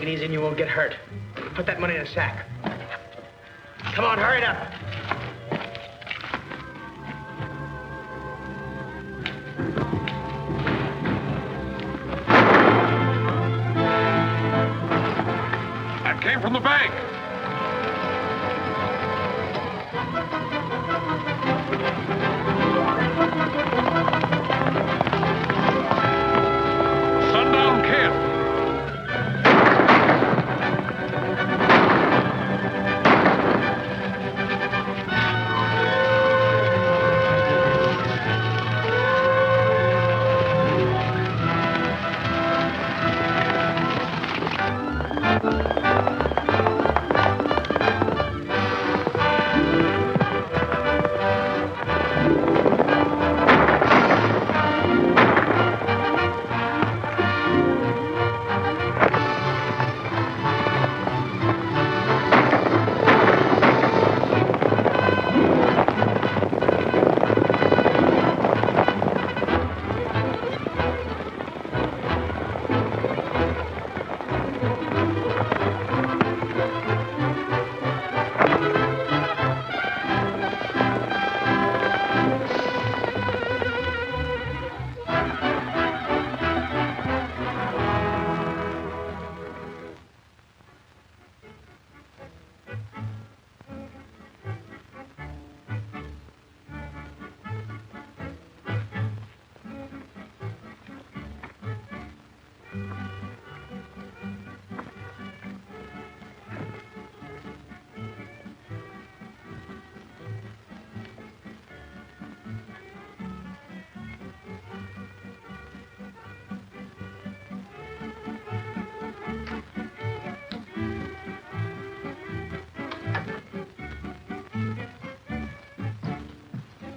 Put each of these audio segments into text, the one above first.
Take it easy and you won't get hurt. Put that money in a sack. Come on, hurry it up. That came from the bank. Sundown Kid.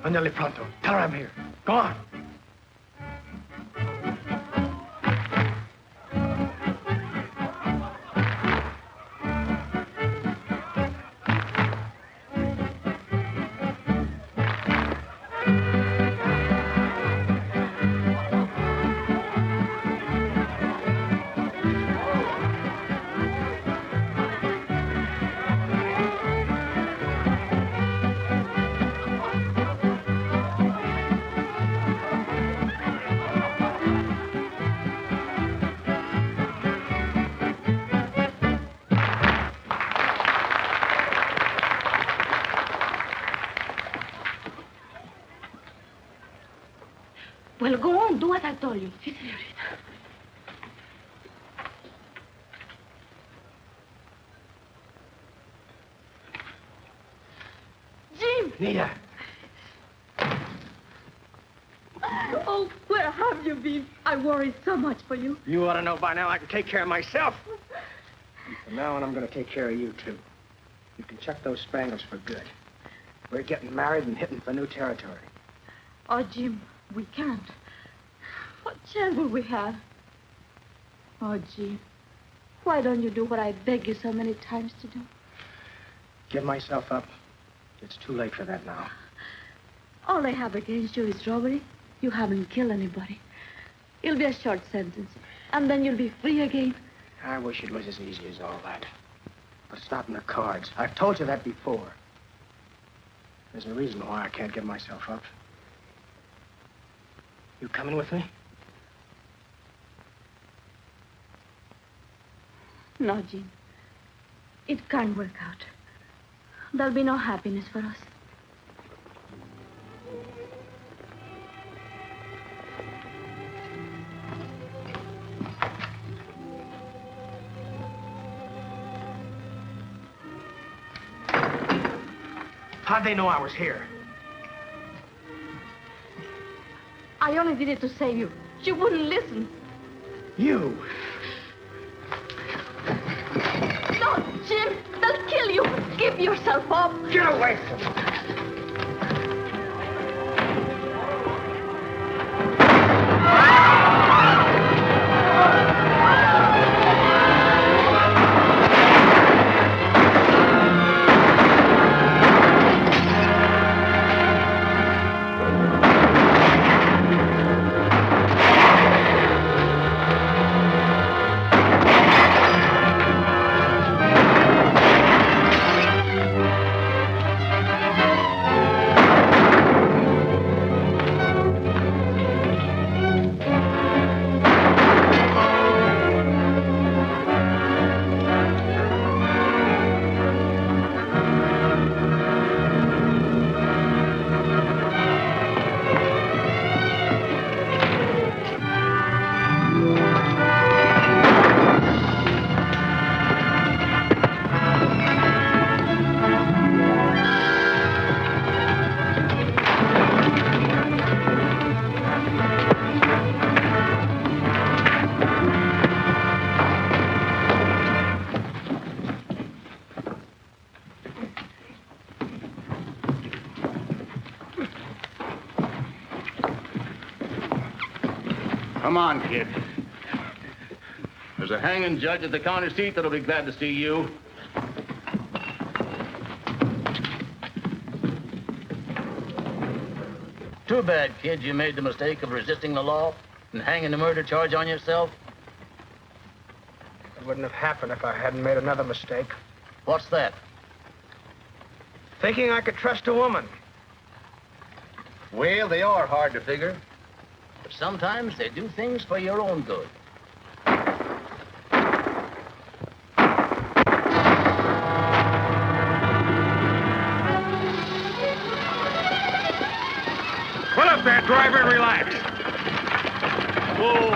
Andale pronto. Tell her I'm here. Go on. Well, go on. Do what I told you. Si, señorita. Jim! Nita. Oh, where have you been? I worry so much for you. You ought to know by now I can take care of myself. From now on, I'm going to take care of you, too. You can check those spangles for good. We're getting married and hitting for new territory. Oh, Jim, we can't. What chance will we have? Oh, Jim, why don't you do what I beg you so many times to do? Give myself up. It's too late for that now. All I have against you is robbery. You haven't killed anybody. It'll be a short sentence, and then you'll be free again. I wish it was as easy as all that. But it's not in the cards. I've told you that before. There's a reason why I can't give myself up. You coming with me? No, Jim. It can't work out. There'll be no happiness for us. How'd they know I was here? I only did it to save you. She wouldn't listen. You? No, Jim, they'll kill you. Give yourself up. Get away from me. Come on, kid. There's a hanging judge at the county seat that'll be glad to see you. Too bad, kid, you made the mistake of resisting the law and hanging the murder charge on yourself. It wouldn't have happened if I hadn't made another mistake. What's that? Thinking I could trust a woman. Well, they are hard to figure. But sometimes they do things for your own good. Pull up there, driver, and relax. Whoa!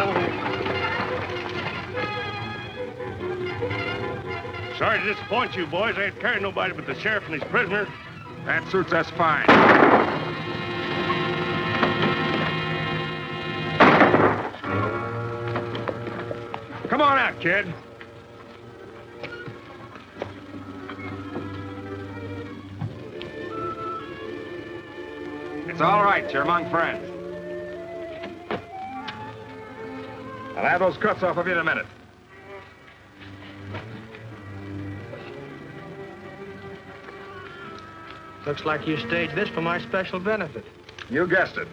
Sorry to disappoint you, boys. I ain't carrying nobody but the sheriff and his prisoner. That suits us fine. Come on out, kid. It's all right. You're among friends. I'll have those cuts off of you in a minute. Looks like you staged this for my special benefit. You guessed it.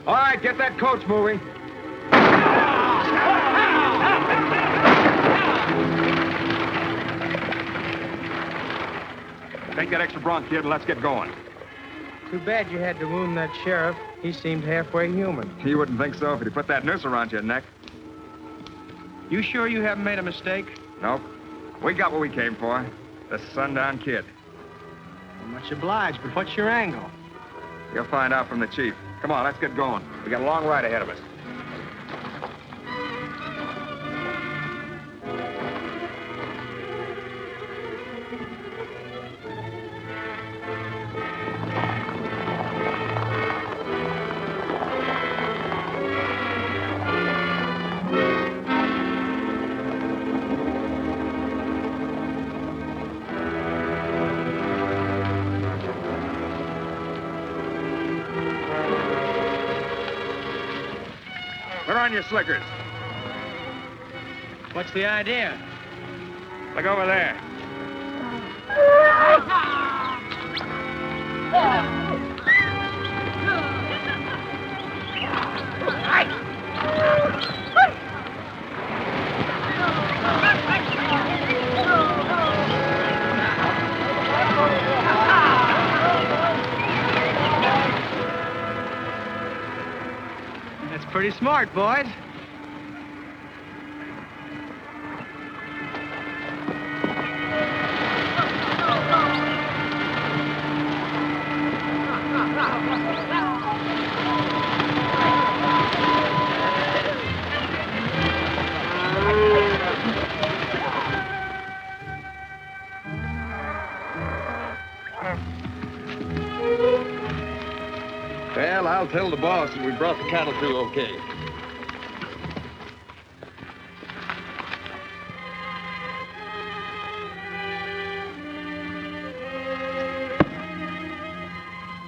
All right, get that coach moving. Take that extra bronc, kid, and let's get going. Too bad you had to wound that sheriff. He seemed halfway human. You wouldn't think so if he'd put that noose around your neck. You sure you haven't made a mistake? Nope. We got what we came for. The Sundown Kid. Much obliged, but what's your angle? You'll find out from the chief. Come on, let's get going. We got a long ride ahead of us. Put on your slickers. What's the idea? Look over there. That's pretty smart, boys. Well, I'll tell the boss that we brought the cattle through okay.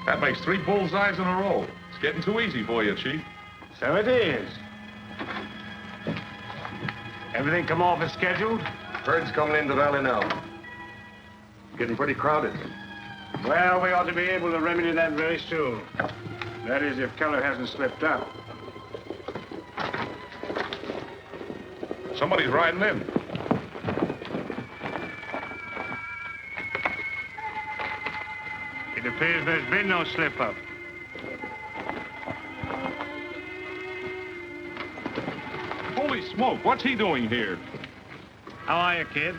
That makes 3 bullseyes in a row. It's getting too easy for you, Chief. So it is. Everything come off as scheduled? Herd's coming into the valley now. Getting pretty crowded. Well, we ought to be able to remedy that very soon. That is, if Keller hasn't slipped up. Somebody's riding in. It appears there's been no slip-up. Holy smoke, what's he doing here? How are you, kid?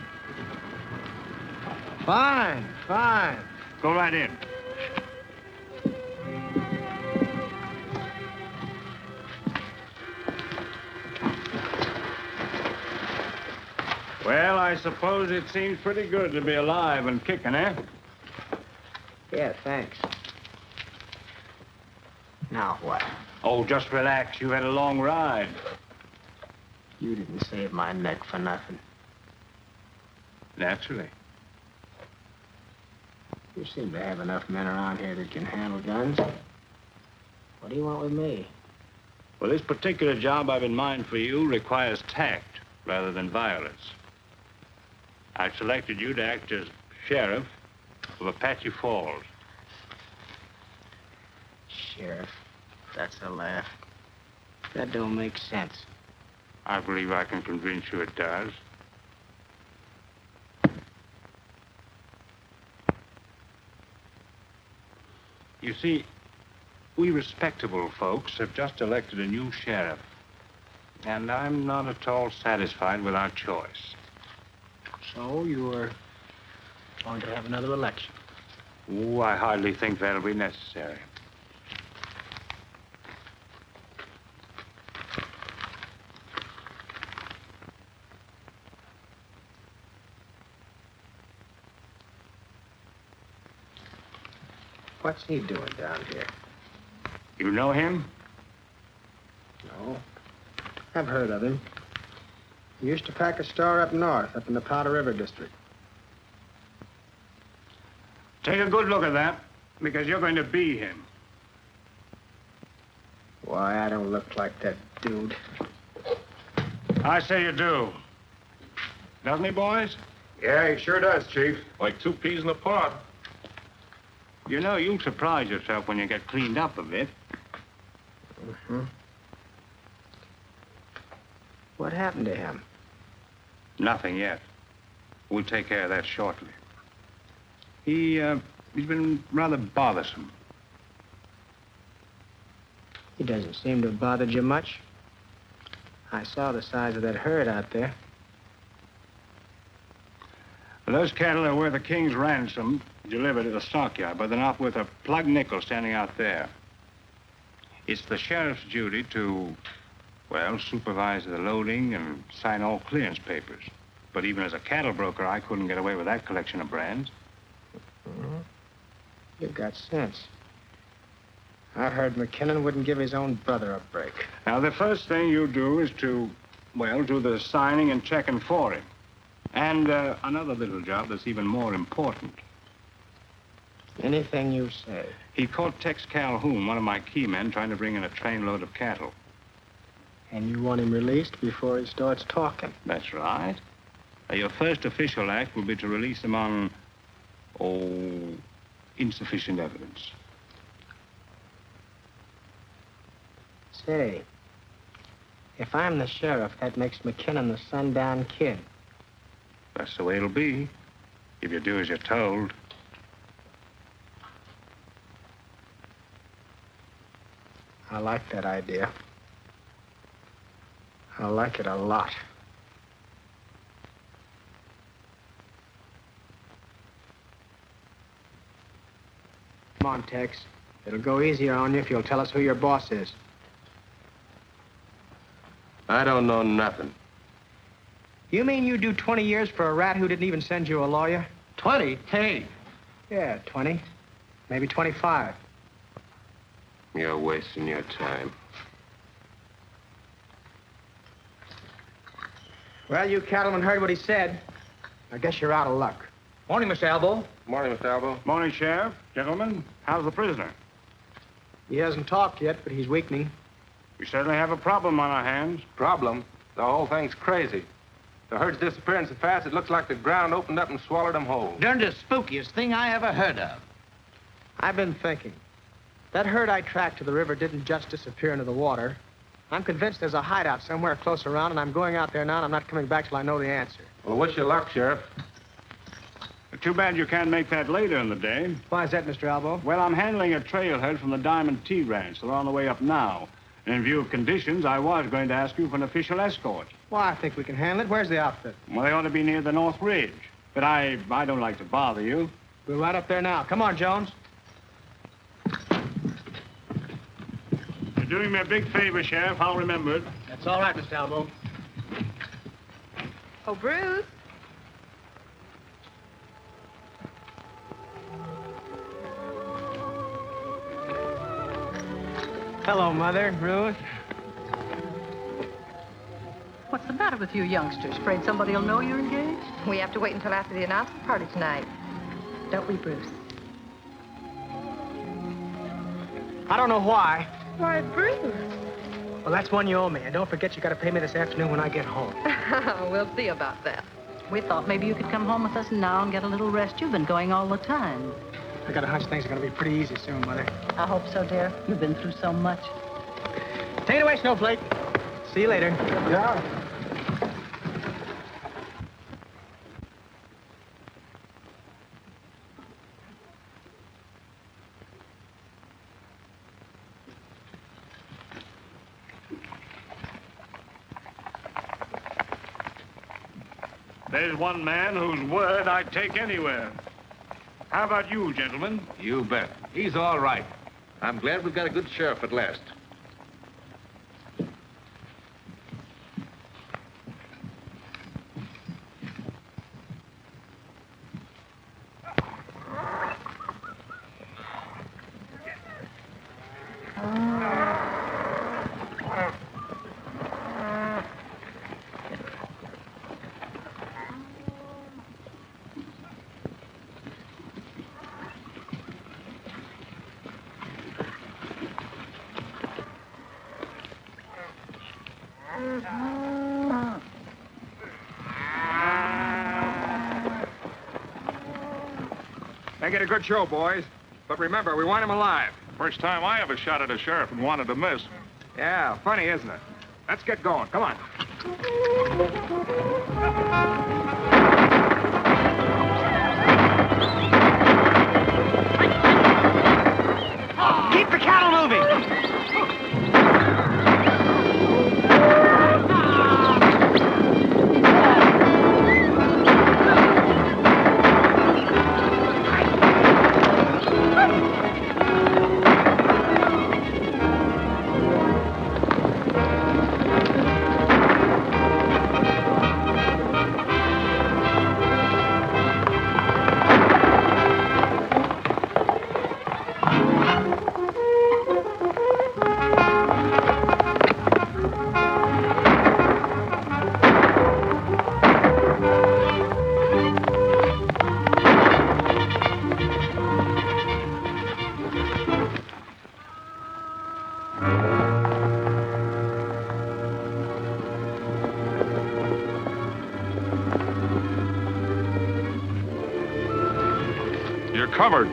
Fine, fine. Go right in. Well, I suppose it seems pretty good to be alive and kicking, eh? Yeah, thanks. Now what? Oh, just relax. You've had a long ride. You didn't save my neck for nothing. Naturally. You seem to have enough men around here that can handle guns. What do you want with me? Well, this particular job I've in mind for you requires tact rather than violence. I've selected you to act as sheriff of Apache Falls. Sheriff, that's a laugh. That don't make sense. I believe I can convince you it does. You see, we respectable folks have just elected a new sheriff, and I'm not at all satisfied with our choice. So you're going to have another election? Oh, I hardly think that'll be necessary. What's he doing down here? You know him? No. I've heard of him. He used to pack a store up north, up in the Powder River district. Take a good look at that, because you're going to be him. Why, I don't look like that dude. I say you do. Doesn't he, boys? Yeah, he sure does, Chief. Like 2 peas in a pod. You know, you'll surprise yourself when you get cleaned up a bit. Mm-hmm. What happened to him? Nothing yet. We'll take care of that shortly. He's been rather bothersome. He doesn't seem to have bothered you much. I saw the size of that herd out there. Those cattle are worth a king's ransom delivered at the stockyard, but they're not worth a plug nickel standing out there. It's the sheriff's duty to, well, supervise the loading and sign all clearance papers. But even as a cattle broker, I couldn't get away with that collection of brands. Mm-hmm. You've got sense. I heard McKinnon wouldn't give his own brother a break. Now, the first thing you do is to, well, do the signing and checking for him. And another little job that's even more important. Anything you say. He caught Tex Calhoun, one of my key men, trying to bring in a trainload of cattle. And you want him released before he starts talking? That's right. Your first official act will be to release him on, insufficient evidence. Say, if I'm the sheriff, that makes McKinnon the Sundown Kid. That's the way it'll be, if you do as you're told. I like that idea. I like it a lot. Come on, Tex. It'll go easier on you if you'll tell us who your boss is. I don't know nothing. You mean you do 20 years for a rat who didn't even send you a lawyer? 20? Hey. Yeah, 20. Maybe 25. You're wasting your time. Well, you cattlemen heard what he said. I guess you're out of luck. Morning, Mr. Albo. Morning, Mr. Albo. Morning, Sheriff. Gentlemen, how's the prisoner? He hasn't talked yet, but he's weakening. We certainly have a problem on our hands. Problem? The whole thing's crazy. The herd's disappearing so fast, it looks like the ground opened up and swallowed them whole. Darn the spookiest thing I ever heard of. I've been thinking. That herd I tracked to the river didn't just disappear into the water. I'm convinced there's a hideout somewhere close around, and I'm going out there now, and I'm not coming back till I know the answer. Well, what's your luck, Sheriff? Too bad you can't make that later in the day. Why is that, Mr. Albo? Well, I'm handling a trail herd from the Diamond Tea Ranch. They're on the way up now. And in view of conditions, I was going to ask you for an official escort. Well, I think we can handle it. Where's the outfit? Well, they ought to be near the North Ridge. But I don't like to bother you. We're right up there now. Come on, Jones. You're doing me a big favor, Sheriff. I'll remember it. That's all right, Mr. Albo. Oh, Bruce. Hello, Mother. Ruth. What's the matter with you youngsters? Afraid somebody will know you're engaged? We have to wait until after the announcement party tonight. Don't we, Bruce? I don't know why. Why, Bruce. Well, that's one you owe me. And don't forget you got to pay me this afternoon when I get home. We'll see about that. We thought maybe you could come home with us now and get a little rest. You've been going all the time. I got a hunch things are going to be pretty easy soon, Mother. I hope so, dear. You've been through so much. Take it away, Snowflake. See you later. Yeah. There's one man whose word I'd take anywhere. How about you, gentlemen? You bet. He's all right. I'm glad we've got a good sheriff at last. Make it a good show, boys. But remember, we want him alive. First time I ever shot at a sheriff and wanted to miss. Yeah, funny, isn't it? Let's get going. Come on. Keep the cattle moving. You're covered.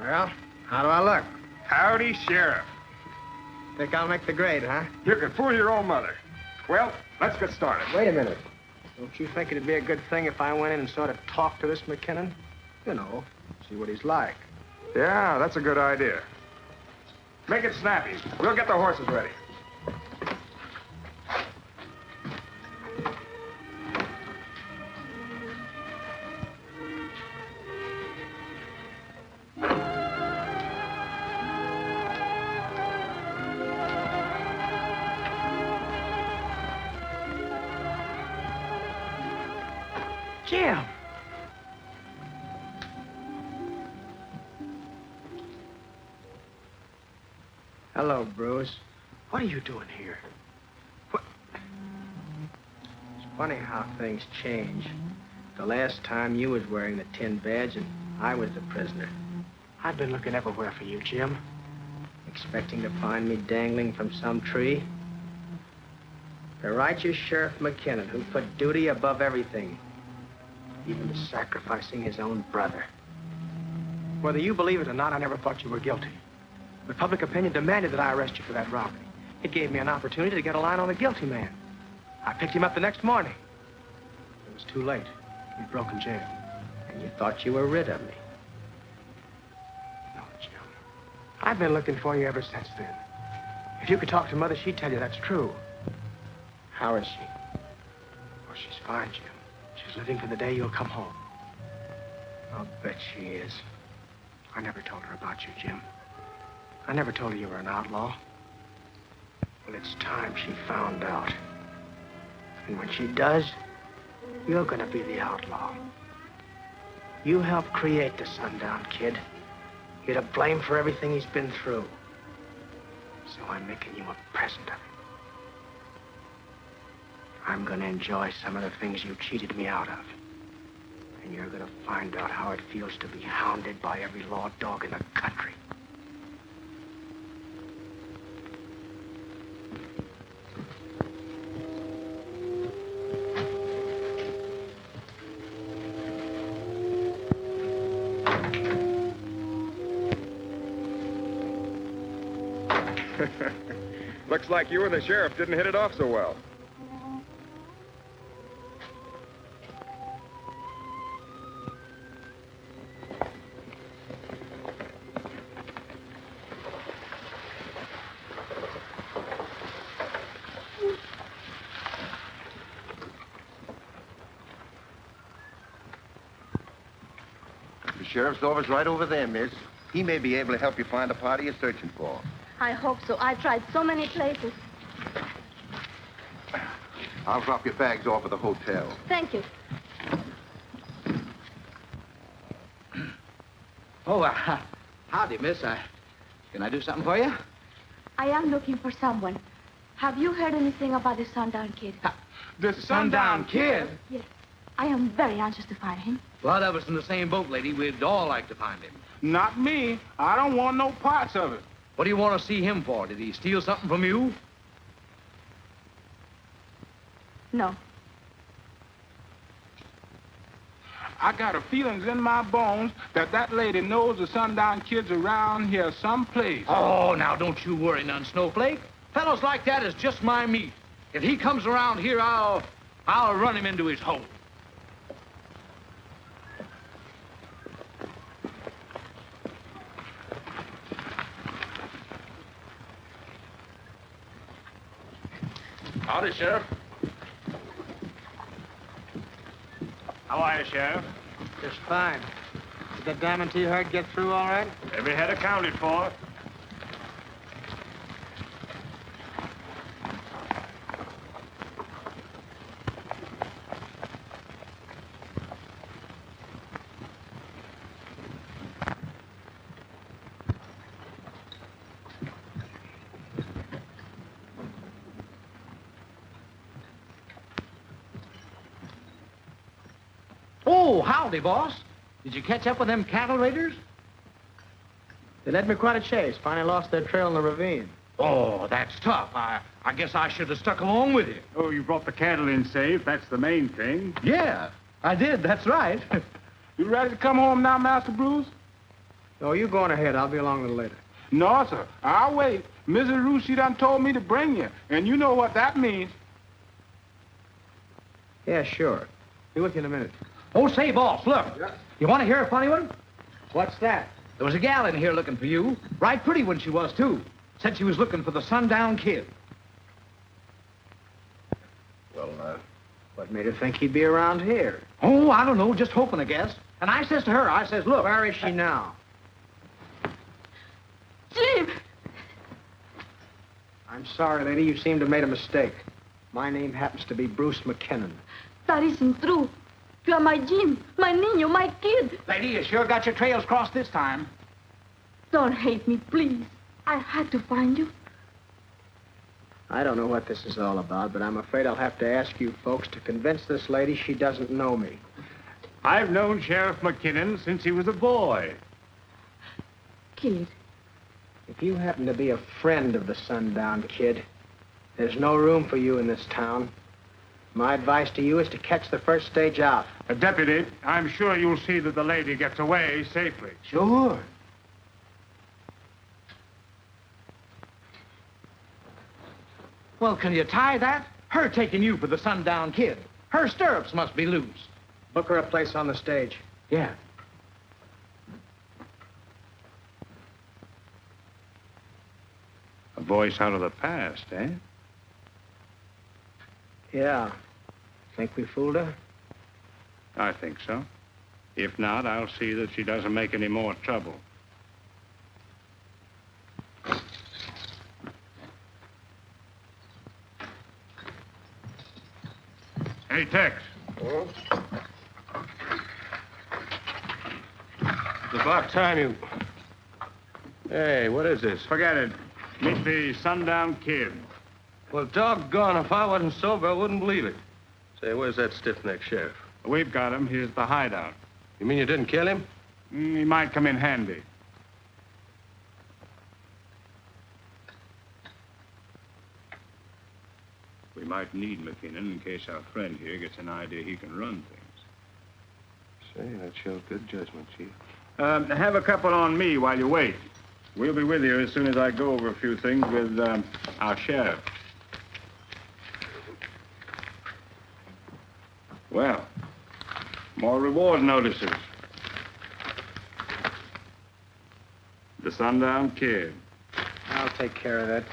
Well, how do I look? Howdy, Sheriff. Think I'll make the grade, huh? You can fool your own mother. Well, let's get started. Wait a minute. Don't you think it'd be a good thing if I went in and sort of talked to this McKinnon? You know, see what he's like. Yeah, that's a good idea. Make it snappy. We'll get the horses ready. Jim! Hello, Bruce. What are you doing here? What? It's funny how things change. The last time you was wearing the tin badge and I was the prisoner. I've been looking everywhere for you, Jim. Expecting to find me dangling from some tree? The righteous Sheriff McKinnon, who put duty above everything, even to sacrificing his own brother. Whether you believe it or not, I never thought you were guilty. But public opinion demanded that I arrest you for that robbery. It gave me an opportunity to get a line on the guilty man. I picked him up the next morning. It was too late. He'd broken jail. And you thought you were rid of me. No, Jim. I've been looking for you ever since then. If you could talk to Mother, she'd tell you that's true. How is she? Oh, she's fine, Jim. She's living for the day you'll come home. I'll bet she is. I never told her about you, Jim. I never told her you were an outlaw. Well, it's time she found out. And when she does, you're gonna be the outlaw. You helped create the Sundown Kid. You're to blame for everything he's been through. So I'm making you a present of him. I'm gonna enjoy some of the things you cheated me out of. And you're gonna find out how it feels to be hounded by every law dog in the country. Looks like you and the sheriff didn't hit it off so well. The sheriff's office right over there, miss. He may be able to help you find the party you're searching for. I hope so. I've tried so many places. I'll drop your bags off at the hotel. Thank you. Oh, howdy, miss. Can I do something for you? I am looking for someone. Have you heard anything about the Sundown Kid? The Sundown Kid? Yes. I am very anxious to find him. A lot of us in the same boat, lady. We'd all like to find him. Not me. I don't want no parts of it. What do you want to see him for? Did he steal something from you? No. I got a feelings in my bones that lady knows the Sundown Kid's around here someplace. Oh, now don't you worry none, Snowflake. Fellows like that is just my meat. If he comes around here, I'll run him into his hole. Howdy, Sheriff. How are you, Sheriff? Just fine. Did that diamond T herd get through all right? Every head accounted for. Oh, howdy, boss. Did you catch up with them cattle raiders? They led me quite a chase. Finally lost their trail in the ravine. Oh, that's tough. I guess I should have stuck along with you. Oh, you brought the cattle in safe. That's the main thing. Yeah, I did. That's right. You ready to come home now, Master Bruce? Oh, you go on ahead. I'll be along a little later. No, sir. I'll wait. Mrs. Ruth, she done told me to bring you. And you know what that means. Yeah, sure. Be with you in a minute. Oh, say, boss, look. Yeah. You want to hear a funny one? What's that? There was a gal in here looking for you. Right pretty one she was, too. Said she was looking for the Sundown Kid. Well, what made her think he'd be around here? Oh, I don't know. Just hoping, I guess. And I says to her, I says, look. Where is she now? Jim! I'm sorry, lady. You seem to have made a mistake. My name happens to be Bruce McKinnon. That isn't true. You are my Jim, my niño, my kid. Lady, you sure got your trails crossed this time. Don't hate me, please. I had to find you. I don't know what this is all about, but I'm afraid I'll have to ask you folks to convince this lady she doesn't know me. I've known Sheriff McKinnon since he was a boy. Kid. If you happen to be a friend of the Sundown Kid, there's no room for you in this town. My advice to you is to catch the first stage out. Deputy, I'm sure you'll see that the lady gets away safely. Sure. Well, can you tie that? Her taking you for the Sundown Kid. Her stirrups must be loose. Book her a place on the stage. Yeah. A voice out of the past, eh? Yeah. Think we fooled her? I think so. If not, I'll see that she doesn't make any more trouble. Hey, Tex. Oh? It's about time you... Hey, what is this? Forget it. Meet the Sundown Kid. Well, doggone, if I wasn't sober, I wouldn't believe it. Say, where's that stiff-necked sheriff? We've got him. He's at the hideout. You mean you didn't kill him? He might come in handy. We might need McKinnon in case our friend here gets an idea he can run things. Say, that shows good judgment, Chief. Have a couple on me while you wait. We'll be with you as soon as I go over a few things with our sheriff. Well, more reward notices. The Sundown Kid. I'll take care of that.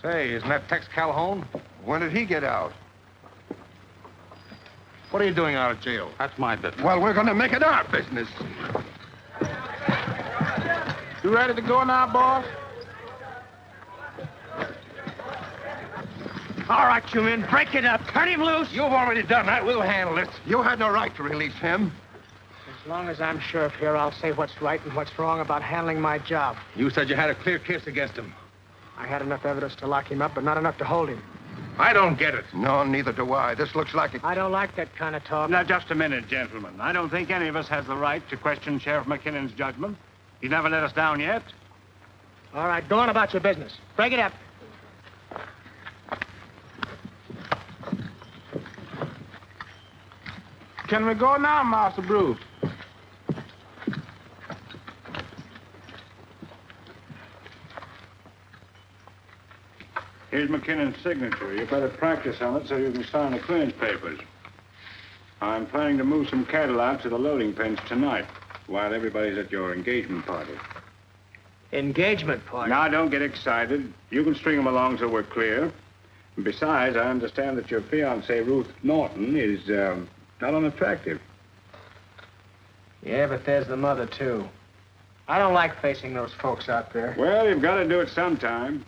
Say, isn't that Tex Calhoun? When did he get out? What are you doing out of jail? That's my business. Well, we're going to make it our business. You ready to go now, boss? All right, you men, break it up. Turn him loose. You've already done that. We'll handle it. You had no right to release him. As long as I'm sheriff here, I'll say what's right and what's wrong about handling my job. You said you had a clear case against him. I had enough evidence to lock him up, but not enough to hold him. I don't get it. No, neither do I. This looks like it. I don't like that kind of talk. Now, just a minute, gentlemen. I don't think any of us has the right to question Sheriff McKinnon's judgment. He's never let us down yet. All right, go on about your business. Break it up. Can we go now, Master Bruce? Here's McKinnon's signature. You better practice on it so you can sign the clearance papers. I'm planning to move some cattle out to the loading pens tonight while everybody's at your engagement party. Engagement party? Now, don't get excited. You can string them along till we're clear. And besides, I understand that your fiancée, Ruth Norton, is not unattractive. Yeah, but there's the mother, too. I don't like facing those folks out there. Well, you've got to do it sometime.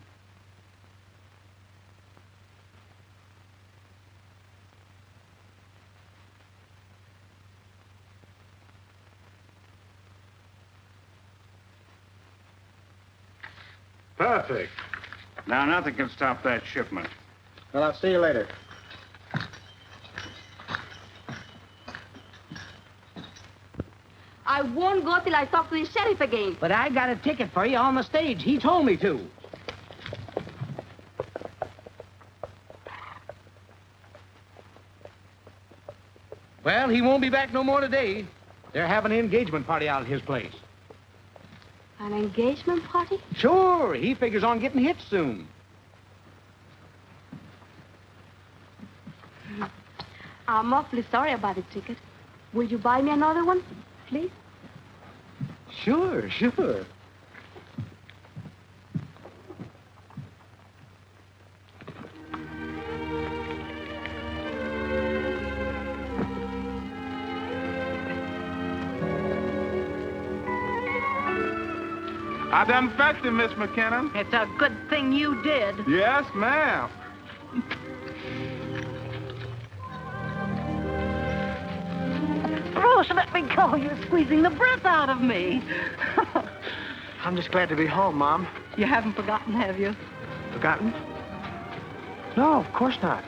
Perfect. Now, nothing can stop that shipment. Well, I'll see you later. I won't go till I talk to the sheriff again. But I got a ticket for you on the stage. He told me to. Well, he won't be back no more today. They're having an engagement party out at his place. An engagement party? Sure, he figures on getting hit soon. I'm awfully sorry about the ticket. Will you buy me another one, please? Sure, sure. I done fetched him, Miss McKinnon. It's a good thing you did. Yes, ma'am. Bruce, let me go. You're squeezing the breath out of me. I'm just glad to be home, Mom. You haven't forgotten, have you? Forgotten? No, of course not.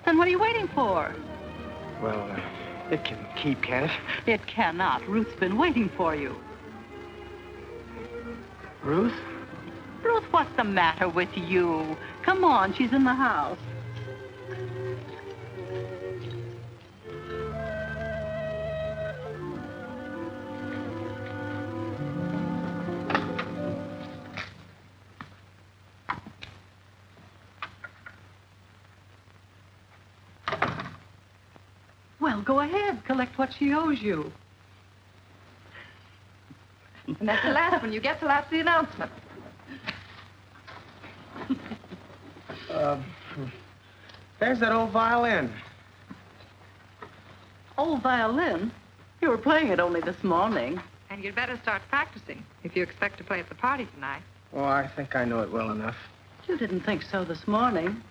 Then what are you waiting for? Well, it can keep, can it? It cannot. Ruth's been waiting for you. Ruth? Ruth, what's the matter with you? Come on, she's in the house. Well, go ahead. Collect what she owes you. And that's the last one you get till after the announcement. There's that old violin. Old violin? You were playing it only this morning. And you'd better start practicing if you expect to play at the party tonight. Oh, I think I know it well enough. You didn't think so this morning.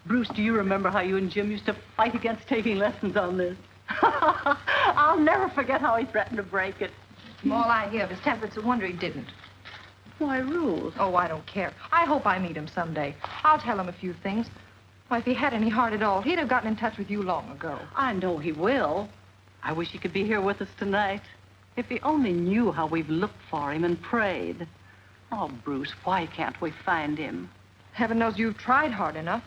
Bruce, do you remember how you and Jim used to fight against taking lessons on this? I'll never forget how he threatened to break it. From all I hear of his temper, it's a wonder he didn't. Why, Ruth? Oh, I don't care. I hope I meet him someday. I'll tell him a few things. Why, if he had any heart at all, he'd have gotten in touch with you long ago. I know he will. I wish he could be here with us tonight. If he only knew how we've looked for him and prayed. Oh, Bruce, why can't we find him? Heaven knows you've tried hard enough.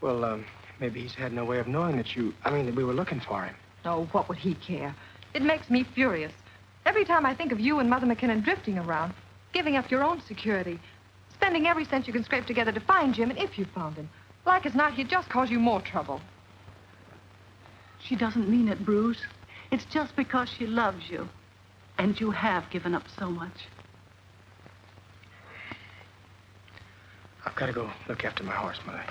Well, maybe he's had no way of knowing that that we were looking for him. Oh, what would he care? It makes me furious. Every time I think of you and Mother McKinnon drifting around, giving up your own security, spending every cent you can scrape together to find Jim, and if you found him, like as not, he'd just cause you more trouble. She doesn't mean it, Bruce. It's just because she loves you. And you have given up so much. I've got to go look after my horse, Mother.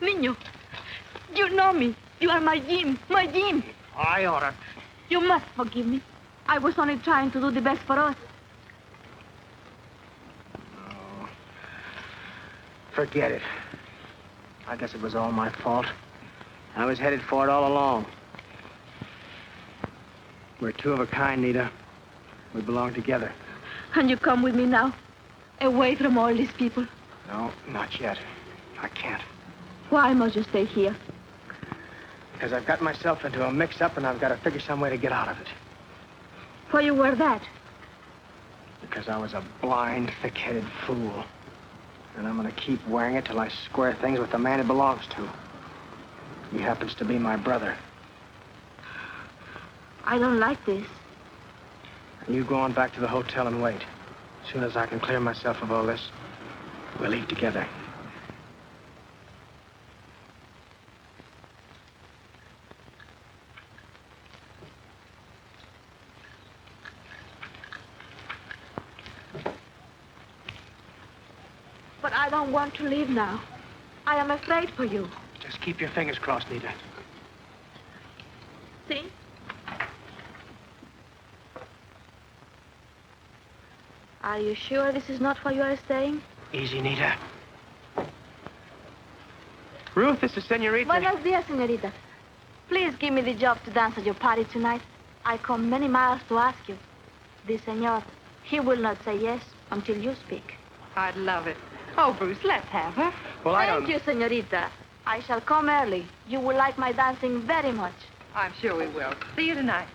Niño, you know me. You are my Jim, my Jim. I oughta. You must forgive me. I was only trying to do the best for us. Oh. Forget it. I guess it was all my fault. I was headed for it all along. We're two of a kind, Nita. We belong together. And you come with me now? Away from all these people? No, not yet. I can't. Why must you stay here? Because I've got myself into a mix-up and I've got to figure some way to get out of it. Why you wear that? Because I was a blind, thick-headed fool. And I'm going to keep wearing it till I square things with the man it belongs to. He happens to be my brother. I don't like this. You go on back to the hotel and wait. As soon as I can clear myself of all this, we'll leave together. But I don't want to leave now. I am afraid for you. Just keep your fingers crossed, Nita. See? Are you sure this is not where you are staying? Easy, Nita. Ruth, this is Senorita. Buenos dias, señorita. Please give me the job to dance at your party tonight. I come many miles to ask you. The senor, he will not say yes until you speak. I'd love it. Oh, Bruce, let's have her. Well, Thank you, señorita. I shall come early. You will like my dancing very much. I'm sure we will. See you tonight.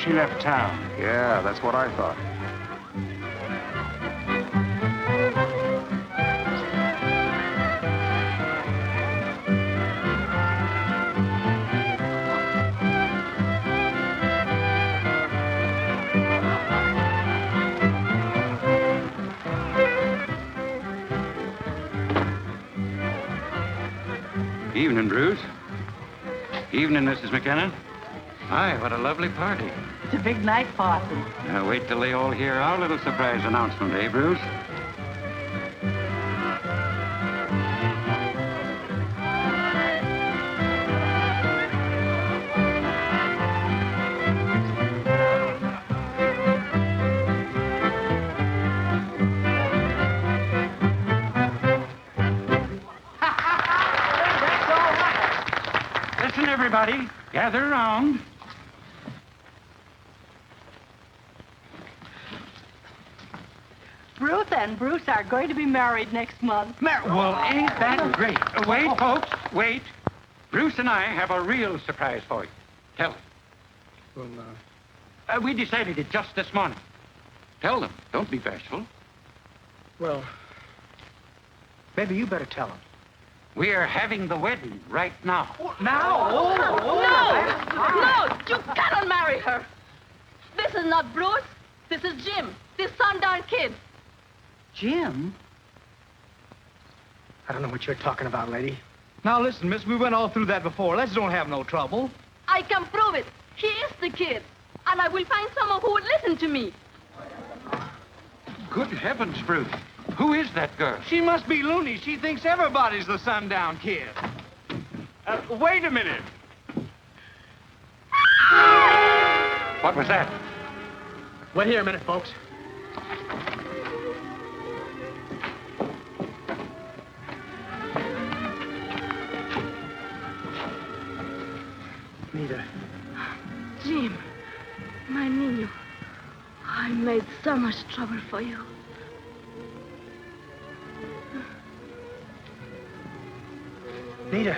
she left town. Yeah, that's what I thought. Evening, Bruce. Evening, Mrs. McKinnon. Hi, what a lovely party. It's a big night, Parson. Now, wait till they all hear our little surprise announcement, eh, Bruce? Listen, everybody. Gather around. Ruth and Bruce are going to be married next month. Well, ain't that great? Wait, folks, wait. Bruce and I have a real surprise for you. Tell them. Well, we decided it just this morning. Tell them. Don't be bashful. Well, maybe you better tell him. We are having the wedding right now. Now? No, you cannot marry her. This is not Bruce. This is Jim. This Sundown Kid. Jim? I don't know what you're talking about, lady. Now, listen, miss, we went all through that before. Let's don't have no trouble. I can prove it. He is the kid. And I will find someone who would listen to me. Good heavens, Bruce. Who is that girl? She must be loony. She thinks everybody's the Sundown Kid. Wait a minute. What was that? Wait here a minute, folks. Nita. Jim, my niño, I made so much trouble for you. Nita.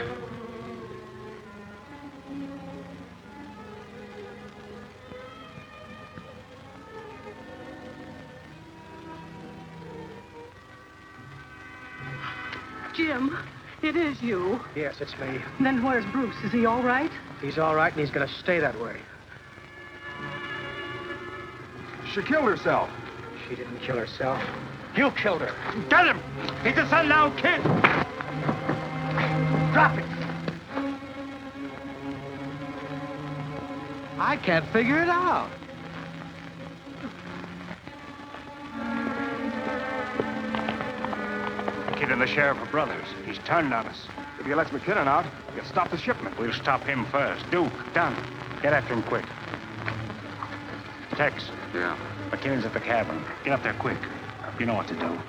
Jim, it is you. Yes, it's me. Then where's Bruce? Is he all right? He's all right, and he's going to stay that way. She killed herself. She didn't kill herself. You killed her. Get him! He's a Sundown Kid! Drop it. I can't figure it out. The kid and the sheriff are brothers. He's turned on us. If he lets McKinnon out, he'll stop the shipment. We'll stop him first. Duke, Dunn, get after him quick. Tex. Yeah. McKinnon's at the cabin. Get up there quick. You know what to do.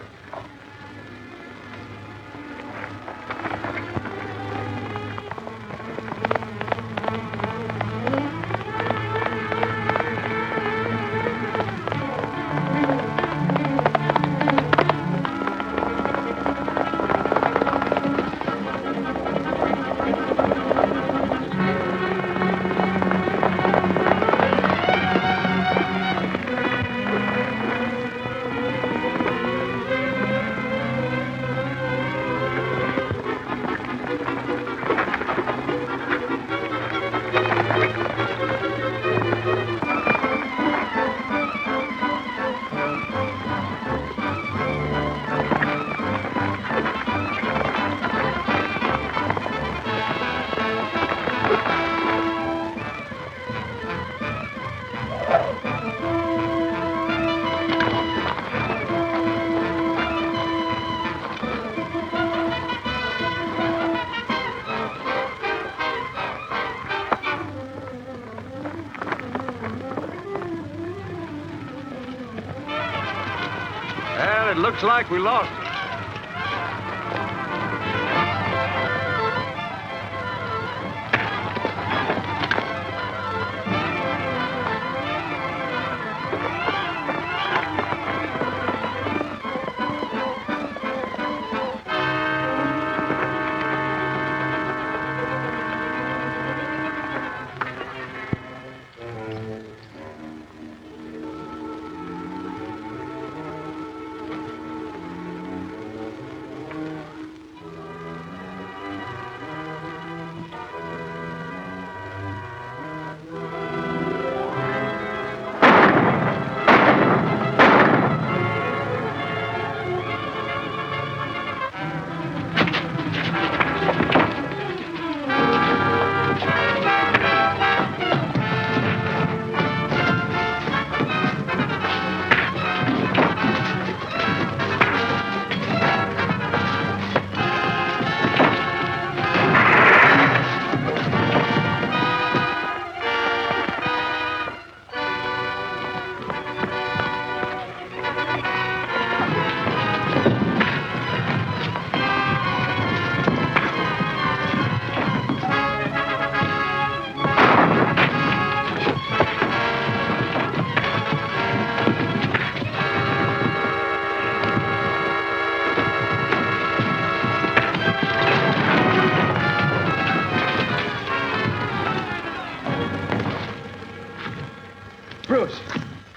Well, it looks like we lost her.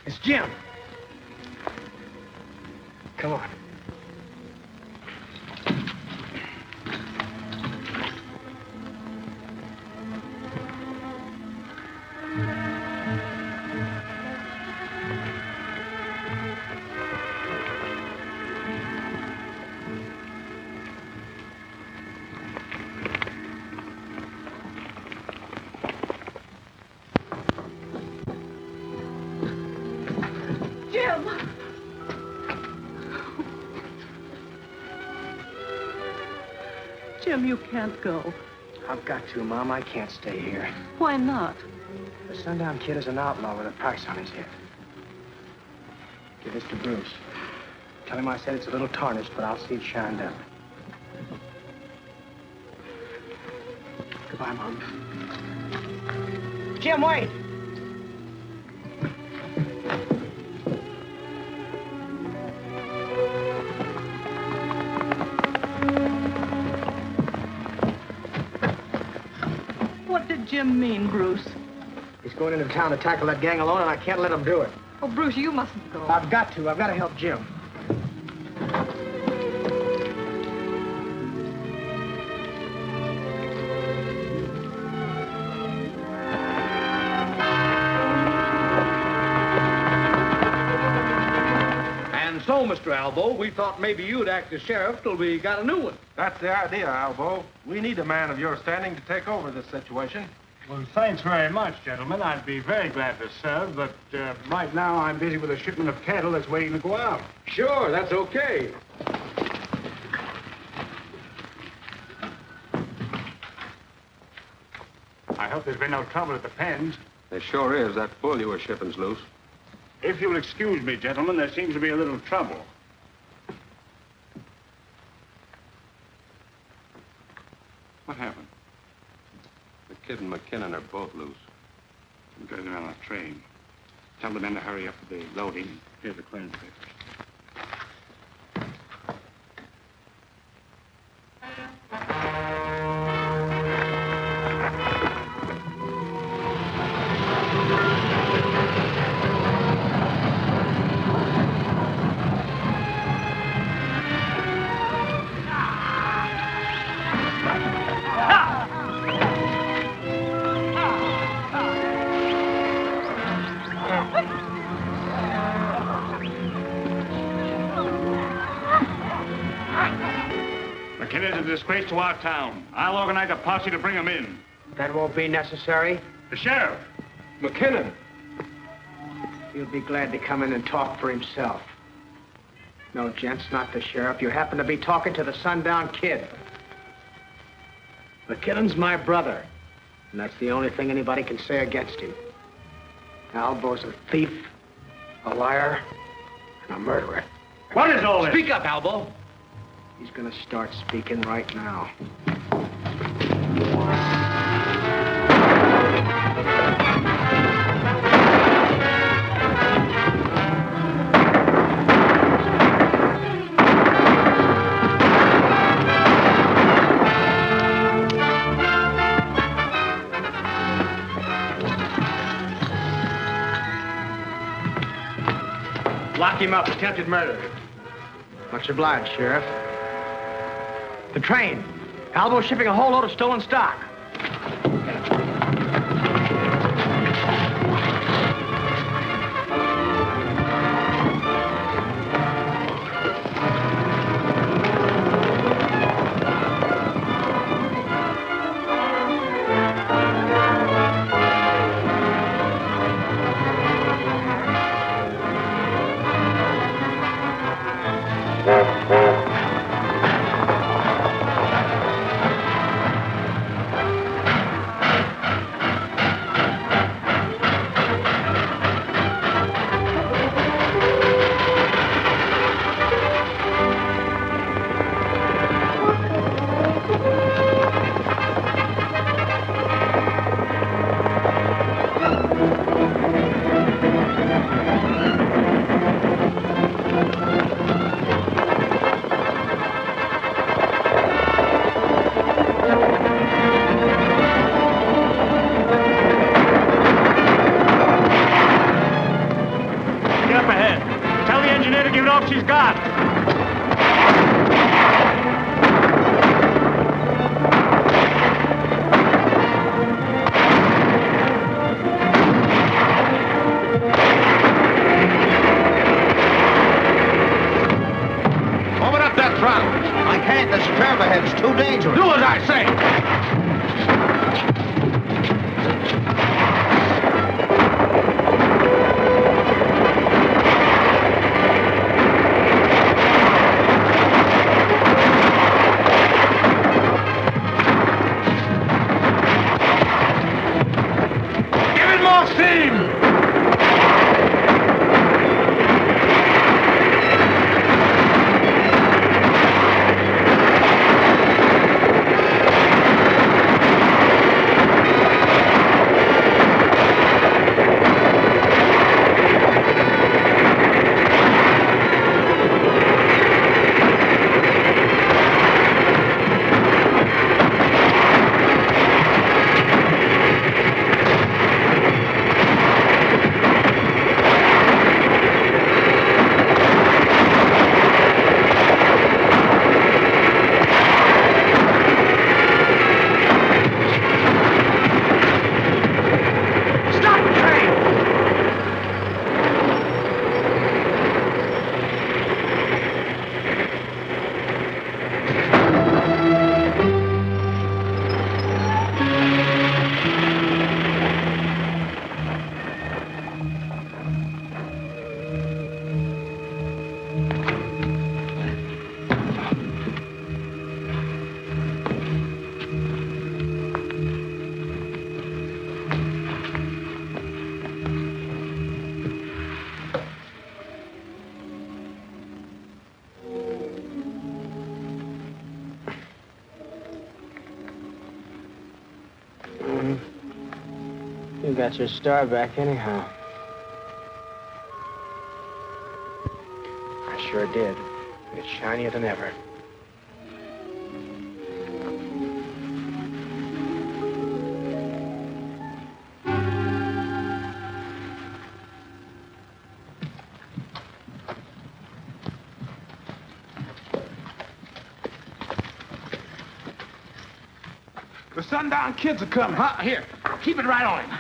It's Jim. Come on. Jim! Jim, you can't go. I've got to, Mom. I can't stay here. Why not? The Sundown Kid is an outlaw with a price on his head. Give this to Bruce. Tell him I said it's a little tarnished, but I'll see it shined up. Goodbye, Mom. Jim, wait! What did Jim mean, Bruce? He's going into town to tackle that gang alone, and I can't let him do it. Oh, Bruce, you mustn't go. I've got to. I've got to help Jim. And so, Mr. Albo, we thought maybe you'd act as sheriff till we got a new one. That's the idea, Albo. We need a man of your standing to take over this situation. Well, thanks very much, gentlemen. I'd be very glad to serve, but right now I'm busy with a shipment of cattle that's waiting to go out. Sure, that's okay. I hope there's been no trouble at the pens. There sure is. That bull you were shipping's loose. If you'll excuse me, gentlemen, there seems to be a little trouble. What happened? The Kid and McKinnon are both loose. I'm going around the train. Tell the men to hurry up with the loading. Here's the clearance papers. McKinnon's a disgrace to our town. I'll organize a posse to bring him in. That won't be necessary. The sheriff. McKinnon! He'll be glad to come in and talk for himself. No, gents, not the sheriff. You happen to be talking to the Sundown Kid. McKinnon's my brother, and that's the only thing anybody can say against him. Albo's a thief, a liar, and a murderer. What is all this? Speak up, Albo. He's gonna start speaking right now. Lock him up, attempted murder. Much obliged, Sheriff. The train. Albo's shipping a whole load of stolen stock. know if she's got. Open up that throttle. I can't. The strap ahead's too dangerous. Do as I say. Give it more steam! You got your star back anyhow. I sure did. It's shinier than ever. The Sundown Kids are coming. Here, keep it right on him.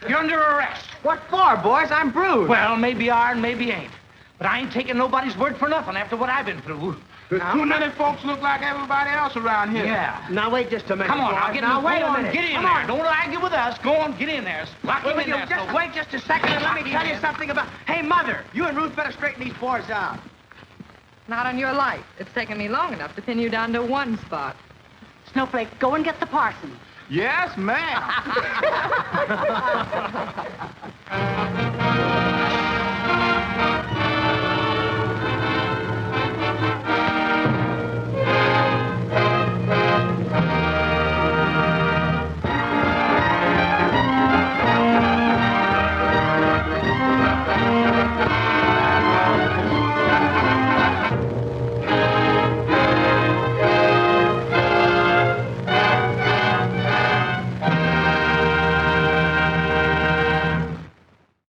You're under arrest. What for, boys? I'm bruised. Well, maybe you are and maybe you ain't. But I ain't taking nobody's word for nothing after what I've been through. Too many folks look like everybody else around here. Yeah. Now, wait just a minute. Come on, boys. I'll get now, him. wait a on, minute. get in Come there. on. Don't argue with us. Go on, get in there. Lock him Well, in you there. just so- wait just a second and let me tell you something about... Hey, Mother, you and Ruth better straighten these boys out. Not on your life. It's taken me long enough to pin you down to one spot. Snowflake, go and get the parson. Yes, ma'am.